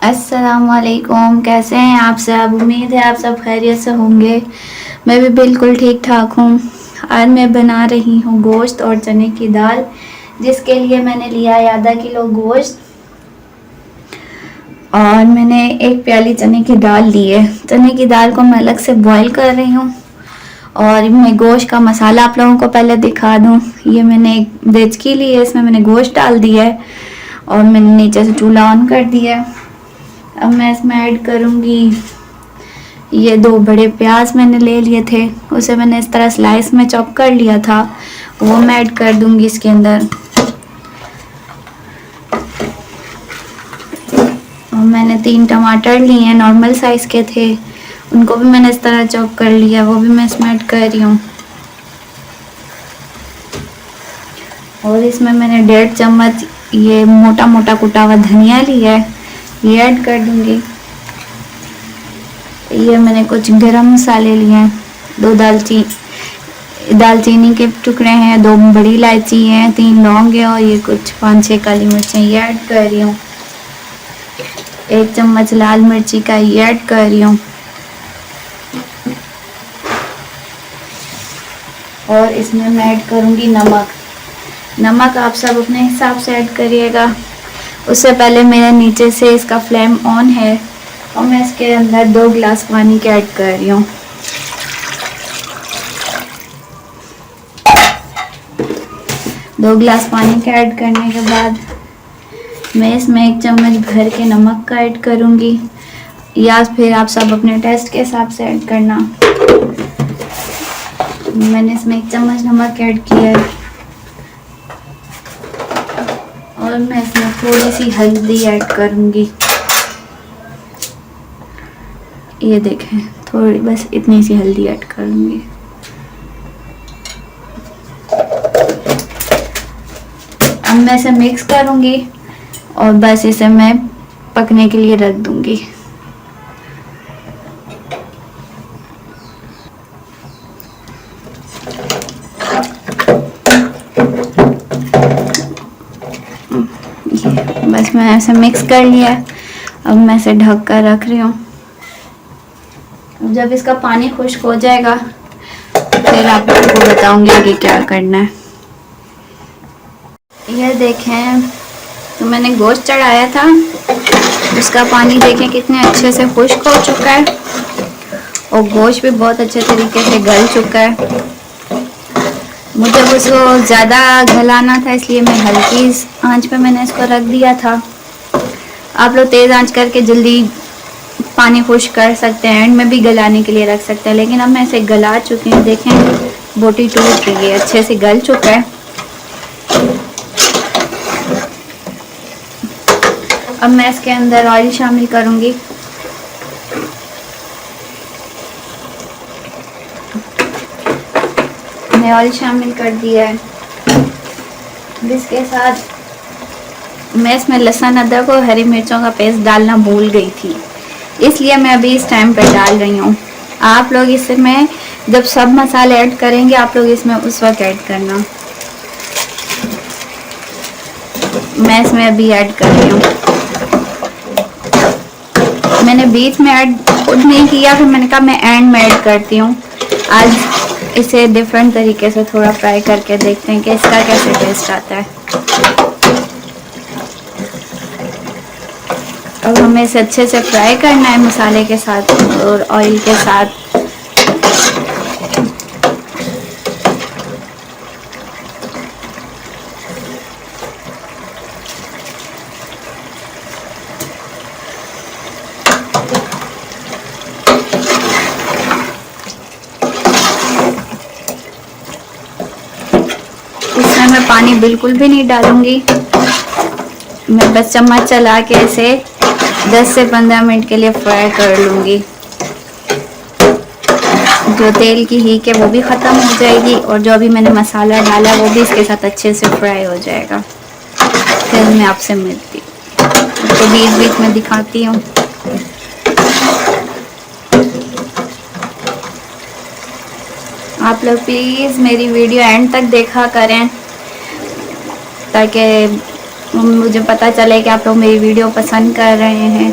अस्सलामुअलैकुम। कैसे हैं आप सब? उम्मीद है आप सब खैरियत से होंगे। मैं भी बिल्कुल ठीक ठाक हूँ। आज मैं बना रही हूँ गोश्त और चने की दाल, जिसके लिए मैंने लिया है आधा किलो गोश्त और मैंने एक प्याली चने की दाल ली है। चने की दाल को मैं अलग से बॉईल कर रही हूँ और मैं गोश्त का मसाला आप लोगों को पहले दिखा दूँ। ये मैंने एक देचकी ली है, इसमें मैंने गोश्त डाल दिया है और मैंने नीचे से चूल्हा ऑन कर दिया है। अब मैं इसमें ऐड करूँगी ये 2 बड़े प्याज मैंने ले लिए थे, उसे मैंने इस तरह स्लाइस में चॉप कर लिया था, वो मैं ऐड कर दूँगी इसके अंदर। और मैंने 3 टमाटर लिए हैं, नॉर्मल साइज़ के थे, उनको भी मैंने इस तरह चॉप कर लिया, वो भी मैं इसमें ऐड कर रही हूँ। और इसमें मैंने 1.5 चम्मच ये मोटा मोटा कुटा हुआ धनिया लिया है, ये ऐड कर दूँगी। ये मैंने कुछ गरम मसाले लिए हैं, 2 दालचीनी के टुकड़े हैं, 2 बड़ी इलायची हैं, 3 लौंग है और ये कुछ 5-6 काली मिर्चें ये ऐड कर रही हूँ। 1 चम्मच लाल मिर्ची का ये ऐड कर रही हूँ। और इसमें मैं ऐड करूँगी नमक आप सब अपने हिसाब से ऐड करिएगा। उससे पहले मेरे नीचे से इसका फ्लेम ऑन है और मैं इसके अंदर 2 गिलास पानी के ऐड कर रही हूँ। दो गिलास पानी के ऐड करने के बाद मैं इसमें 1 चम्मच भर के नमक का ऐड करूँगी, या फिर आप सब अपने टेस्ट के हिसाब से ऐड करना। मैंने इसमें 1 चम्मच नमक ऐड किया है और मैं इसमें थोड़ी सी हल्दी ऐड करूँगी। ये देखें, थोड़ी बस इतनी सी हल्दी ऐड करूँगी। अब मैं इसे मिक्स करूँगी और बस इसे मैं पकने के लिए रख दूँगी। बस मैं ऐसे मिक्स कर लिया, अब मैं इसे ढक कर रख रही हूँ। जब इसका पानी खुश्क हो जाएगा फिर आपको बताऊंगी आगे क्या करना है। यह देखें, तो मैंने गोश्त चढ़ाया था, उसका पानी देखें कितने अच्छे से खुश्क हो चुका है और गोश्त भी बहुत अच्छे तरीके से गल चुका है। मुझे उसको ज़्यादा गलाना था, इसलिए मैं हल्की आंच पे मैंने इसको रख दिया था। आप लोग तेज़ आंच करके जल्दी पानी खुश्क कर सकते हैं, एंड में भी गलाने के लिए रख सकते हैं, लेकिन अब मैं इसे गला चुकी हूँ। देखें, बोटी टूट रही है, अच्छे से गल चुका है। अब मैं इसके अंदर ऑयल शामिल करूँगी। मैंने ऑयल शामिल कर दिया है। इसके साथ मैं इसमें लहसुन, अदरक और हरी मिर्चों का पेस्ट डालना भूल गई थी, इसलिए मैं अभी इस टाइम पे डाल रही हूँ। आप लोग इसमें जब सब मसाले ऐड करेंगे, आप लोग इसमें उस वक्त ऐड करना। मैं इसमें अभी ऐड कर रही हूँ। मैंने बीच में ऐड नहीं किया, फिर मैंने कहा मैं एंड में ऐड करती हूँ। आज इसे डिफरेंट तरीके से थोड़ा फ्राई करके देखते हैं कि इसका कैसे टेस्ट आता है। अब हमें इसे अच्छे से फ्राई करना है मसाले के साथ और ऑयल के साथ। इसमें मैं पानी बिल्कुल भी नहीं डालूंगी, मैं बस चम्मच चला के इसे 10 से 15 मिनट के लिए फ्राई कर लूँगी। जो तेल की हीक है वो भी ख़त्म हो जाएगी और जो अभी मैंने मसाला डाला वो भी इसके साथ अच्छे से फ्राई हो जाएगा। फिर मैं आपसे मिलती हूँ, तो बीच बीच में दिखाती हूँ। आप लोग प्लीज़ मेरी वीडियो एंड तक देखा करें ताकि मुझे पता चले कि आप लोग मेरी वीडियो पसंद कर रहे हैं।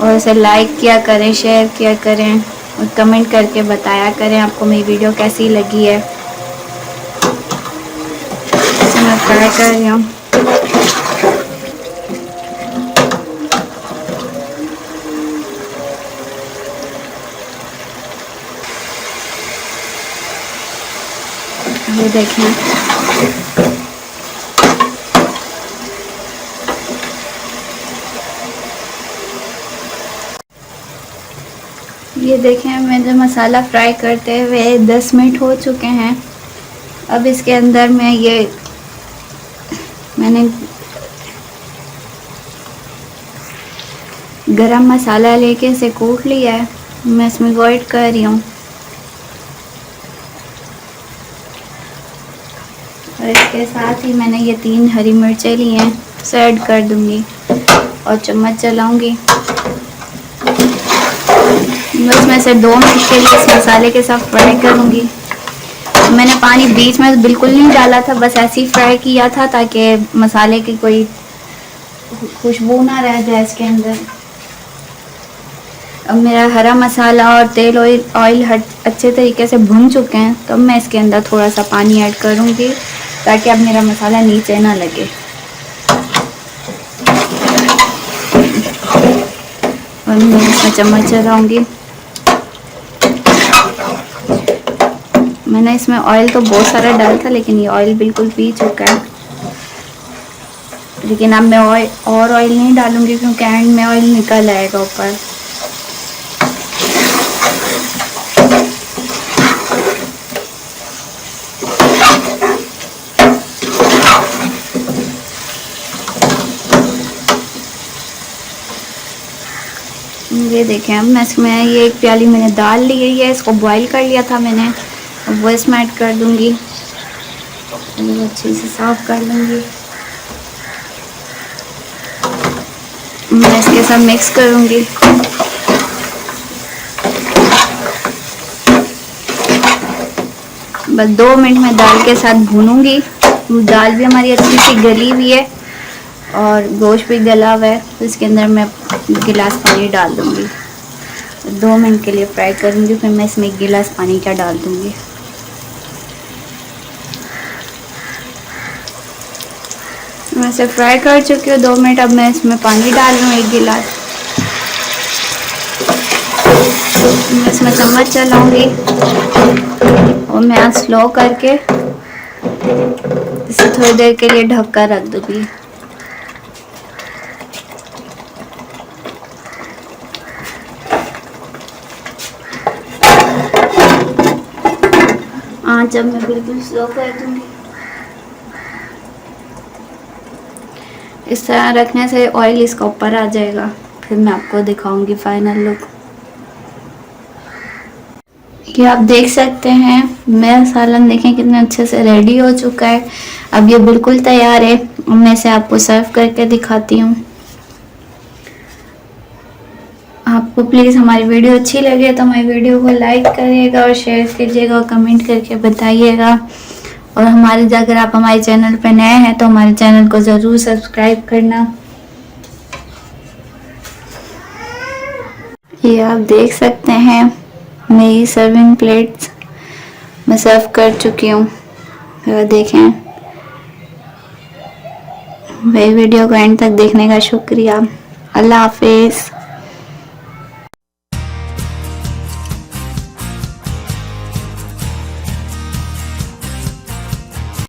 और इसे लाइक किया करें, शेयर किया करें और कमेंट करके बताया करें आपको मेरी वीडियो कैसी लगी है। इसे मैं फ्राई कर रही हूँ। ये देखें, ये देखें मेरे मसाला फ्राई करते हुए 10 मिनट हो चुके हैं। अब इसके अंदर मैंने गरम मसाला लेके इसे कूट लिया है, मैं इसमें ऐड कर रही हूँ। और इसके साथ ही मैंने ये 3 हरी मिर्चें ली हैं, इसे ऐड कर दूँगी और चम्मच चलाऊँगी। बस मैं इसे 2 मिनट के लिए इस मसाले के साथ फ्राई करूँगी। मैंने पानी बीच में बिल्कुल नहीं डाला था, बस ऐसे ही फ्राई किया था ताकि मसाले की कोई खुशबू ना रह जाए इसके अंदर। अब मेरा हरा मसाला और तेल ऑयल अच्छे तरीके से भुन चुके हैं, तो मैं इसके अंदर थोड़ा सा पानी ऐड करूँगी ताकि अब मेरा मसाला नीचे ना लगे। और मैं इसमें चम्मच चलाऊँगी। मैंने इसमें ऑयल तो बहुत सारा डाला था, लेकिन ये ऑयल बिल्कुल पी चुका है। लेकिन अब मैं ऑयल नहीं डालूँगी क्योंकि एंड में ऑयल निकल आएगा ऊपर। ये देखें, अब मैं इसमें ये 1 प्याली मैंने दाल ली है, इसको बॉईल कर लिया था मैंने। अब वो इसमें ऐड कर दूँगी, अच्छे से साफ कर लूँगी। मैं इसके साथ मिक्स करूँगी। बस 2 मिनट में दाल के साथ भूनूंगी। दाल भी हमारी अच्छी सी गली हुई है और गोश्त भी गला हुआ है, तो इसके अंदर मैं गिलास पानी डाल दूँगी। 2 मिनट के लिए फ्राई करूँगी, फिर मैं इसमें 1 गिलास पानी का डाल दूँगी। मैं इसे फ्राई कर चुकी हूँ 2 मिनट। अब मैं इसमें पानी डाल रही हूँ 1 गिलास। मैं इसमें चम्मच चलाऊँगी और मैं आज स्लो करके इसे थोड़ी देर के लिए ढक कर रख दूँगी। आँच अब मैं बिल्कुल स्लो कर दूँगी। इस तरह रखने से ऑयल इसका ऊपर आ जाएगा। फिर मैं आपको दिखाऊंगी फाइनल लुक। ये आप देख सकते हैं मेरा सालन देखें कितने अच्छे से रेडी हो चुका है। अब ये बिल्कुल तैयार है। मैं इसे आपको सर्व करके दिखाती हूँ। आपको प्लीज़ हमारी वीडियो अच्छी लगे तो हमारी वीडियो को लाइक करिएगा और शेयर कीजिएगा और कमेंट करके बताइएगा। और अगर आप हमारे चैनल पर नए हैं तो हमारे चैनल को ज़रूर सब्सक्राइब करना। ये आप देख सकते हैं मेरी सर्विंग प्लेट्स मैं सर्व कर चुकी हूँ। देखें, मेरी वीडियो को एंड तक देखने का शुक्रिया। अल्लाह हाफिज़।